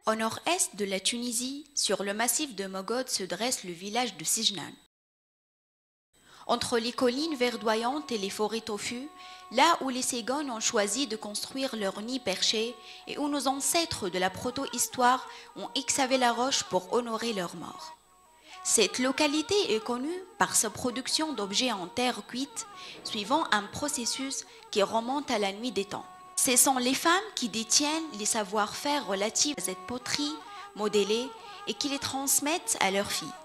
Au nord-est de la Tunisie, sur le massif de Mogod, se dresse le village de Sijnan. Entre les collines verdoyantes et les forêts touffues, là où les Ségons ont choisi de construire leur nid perché et où nos ancêtres de la proto-histoire ont excavé la roche pour honorer leurs morts. Cette localité est connue par sa production d'objets en terre cuite, suivant un processus qui remonte à la nuit des temps. Ce sont les femmes qui détiennent les savoir-faire relatifs à cette poterie modélée et qui les transmettent à leurs filles,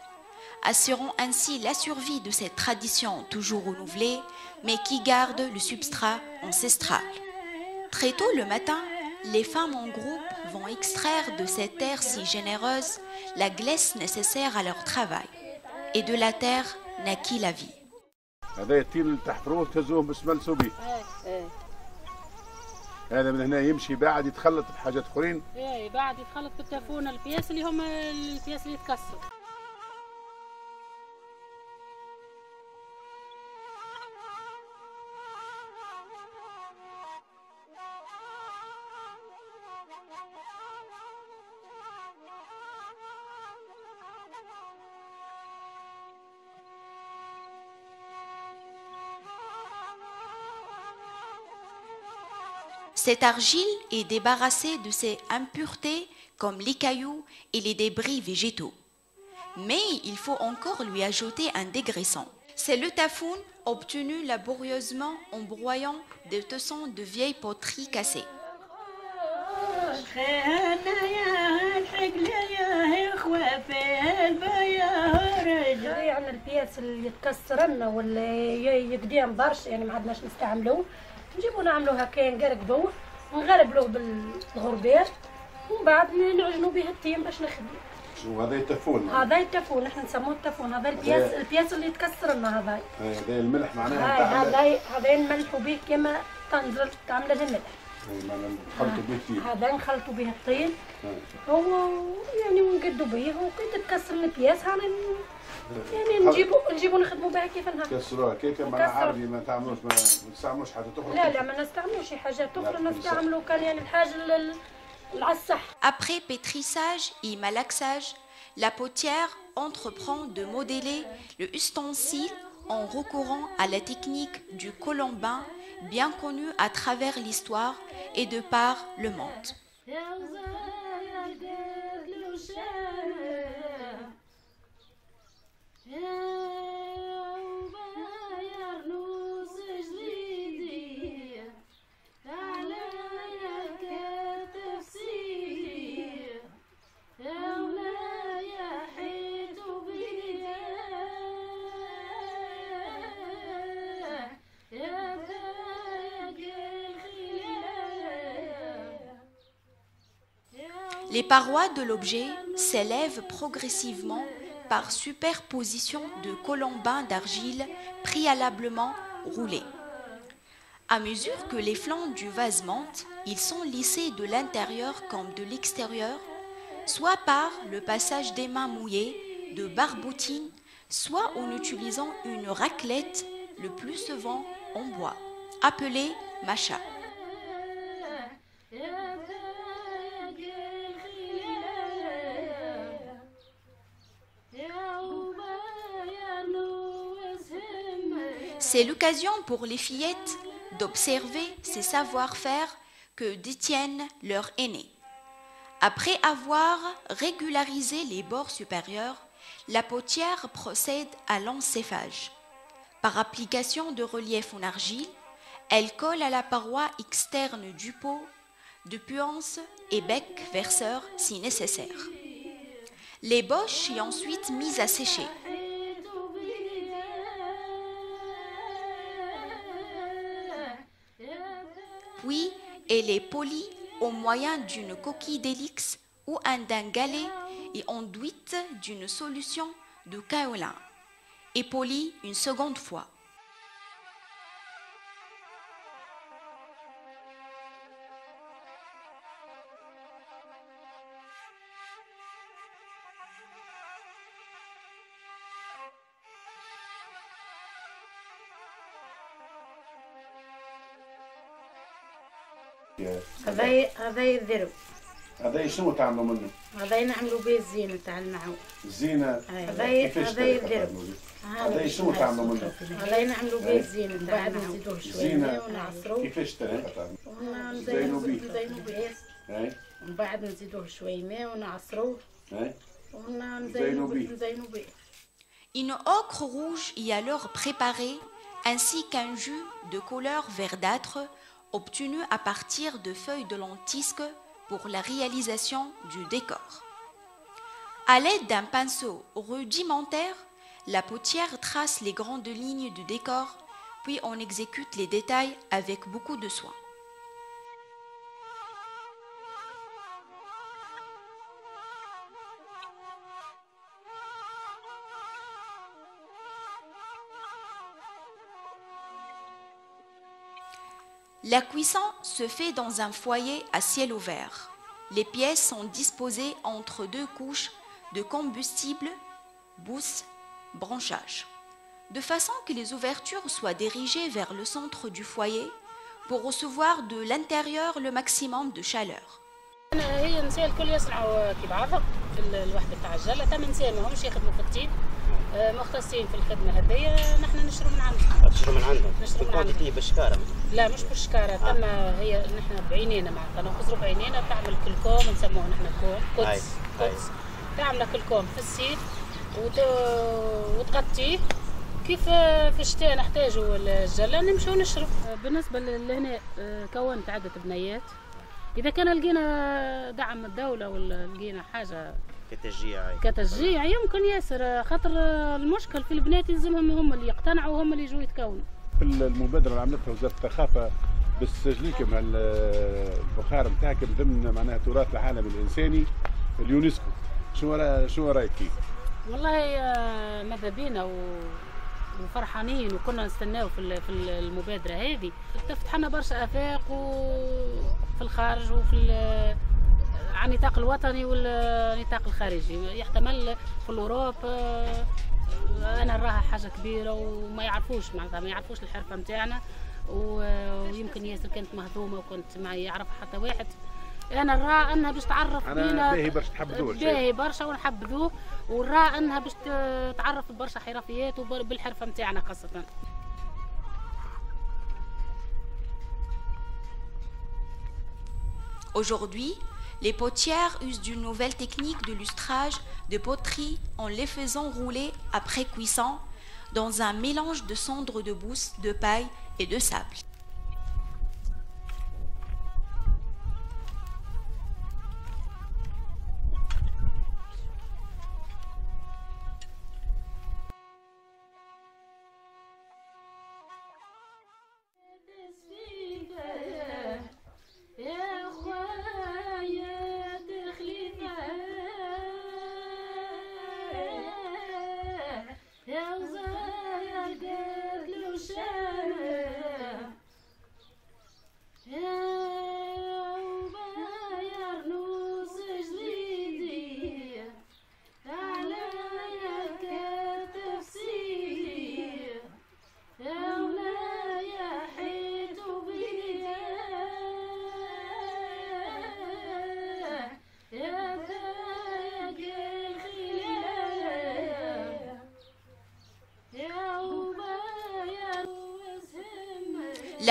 assurant ainsi la survie de cette tradition toujours renouvelée, mais qui garde le substrat ancestral. Très tôt le matin, les femmes en groupe vont extraire de cette terre si généreuse la glaise nécessaire à leur travail. Et de la terre naquit la vie. هذا من هنا يمشي بعد يتخلط بحاجات اخرين. ايه بعد يتخلط بالتافون البياس اللي هم البياس اللي يتكسروا. Cette argile est débarrassée de ses impuretés comme les cailloux et les débris végétaux. Mais il faut encore lui ajouter un dégraissant. C'est le tafoun obtenu laborieusement en broyant des tessons de vieilles poteries cassées. نجيبو نعملو هكايا نقرقدوه ونغربلوه بالغربير ومن بعد نعجنو به التيم باش نخدمو. شنو هذا التافون؟ هذا التافون احنا نسموه التافون، هذا البياس اللي يتكسر لنا هذا. هذا الملح معناها هذا نملحو به كما تنزل تعمل الملح. نخلطو به الطين. هذا نخلطو به الطين. هو يعني ونقدو به وكي تتكسر البياس هاني يعني نجيبو نخدمو بها كيف نهار. كسروها كيكه معناها عربي ما نستعملوش حاجه اخرى. لا ما نستعملوش حاجات اخرى، نستعملو كان يعني الحاجه العصح. Après pétrissage et malaxage, la potière entreprend de modeler le ustensile en recourant à la technique du colombin, bien connue à travers l'histoire et de par le monde. Les parois de l'objet s'élèvent progressivement par superposition de colombins d'argile préalablement roulés. À mesure que les flancs du vase montent, ils sont lissés de l'intérieur comme de l'extérieur, soit par le passage des mains mouillées, de barboutines, soit en utilisant une raclette, le plus souvent en bois, appelée macha. C'est l'occasion pour les fillettes d'observer ces savoir-faire que détiennent leurs aînés. Après avoir régularisé les bords supérieurs, la potière procède à l'encéphage. Par application de relief en argile, elle colle à la paroi externe du pot de puance et bec verseur si nécessaire. L'ébauche est ensuite mise à sécher. Puis, elle est polie au moyen d'une coquille d'hélix ou d'un galet et enduite d'une solution de kaolin et polie une seconde fois. هذا الذرو هذا شنو تعملوا منه؟ هذا نعملوا به الزينه تاع المعون. الزينه كيفاش تعملوا؟ هذا شنو تعملوا منه؟ هذا نعملوا به الزينه بعد نزيدوه شويه ونعصروه. كيفاش تعملوا؟ نزينوا به ومن بعد نزيدوه شويه ماء ونعصروه ونزينوا به. Une ocre rouge y est alors préparée, ainsi qu'un jus de couleur verdâtre obtenu à partir de feuilles de lentisque pour la réalisation du décor. À l'aide d'un pinceau rudimentaire, la potière trace les grandes lignes du décor, puis on exécute les détails avec beaucoup de soin. La cuisson se fait dans un foyer à ciel ouvert. Les pièces sont disposées entre deux couches de combustible, bousses, branchages, de façon que les ouvertures soient dirigées vers le centre du foyer pour recevoir de l'intérieur le maximum de chaleur. هي النساء الكل يصنعوا كي بعضهم في الوحده تاع الجله، ثم نساء ماهمش يخدموا في الطيب، مختصين في الخدمه هذيا، نحن نشرو من عندهم. تشرو من عندهم؟ نشرو من عندهم. طيب بالشكاره؟ لا مش بالشكاره، ثم هي نحن بعينينا معناتها نخزروا بعينينا، تعمل كلكوم نسموه نحن الكوم، قدس تعمل كلكوم في السيد وتغطيه. كيف في الشتاء نحتاجوا الجله نمشوا نشرب. بالنسبه لهنا كونت عده بنيات، إذا كان لقينا دعم الدولة ولا لقينا حاجة كتشجيع يمكن ياسر، خاطر المشكل في البنات يلزمهم هم اللي يقتنعوا وهم اللي يجوا يتكونوا. في المبادرة اللي عملتها وزارة الثقافة باستسجلكم الفخار نتاعكم ضمن معناها تراث العالم الإنساني اليونسكو، شو رأيك فيه؟ والله ماذا بينا وفرحانين وكنا نستناو في المبادرة هذه، تفتح لنا برشا آفاق في الخارج وفي على النطاق الوطني والنطاق الخارجي، يحتمل في الأوروب. أنا نراها حاجة كبيرة وما يعرفوش معناتها، ما يعرفوش الحرفة نتاعنا، ويمكن ياسر كانت مهضومة وكنت ما يعرف حتى واحد. أنا نرى أنها باش تعرف بينا باهي برشا تحبذوه، باهي برشا ونحبذوه، ونرى أنها باش تعرف برشا حرفيات وبالحرفة نتاعنا خاصة. Aujourd'hui, les potières usent d'une nouvelle technique de lustrage de poterie en les faisant rouler après cuisson dans un mélange de cendres de bouse, de paille et de sable.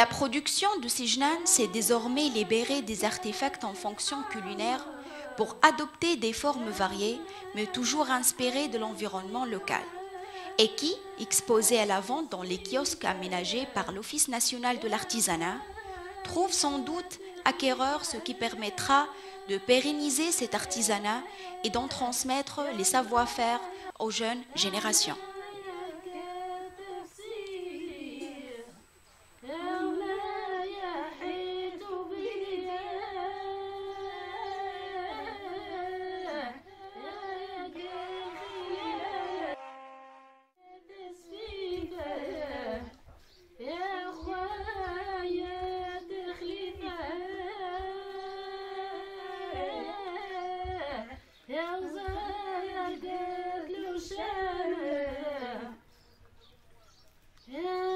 La production de ces jnanes s'est désormais libérée des artefacts en fonction culinaire pour adopter des formes variées, mais toujours inspirées de l'environnement local, et qui, exposées à la vente dans les kiosques aménagés par l'Office national de l'artisanat, trouvent sans doute acquéreurs, ce qui permettra de pérenniser cet artisanat et d'en transmettre les savoir-faire aux jeunes générations. Yeah.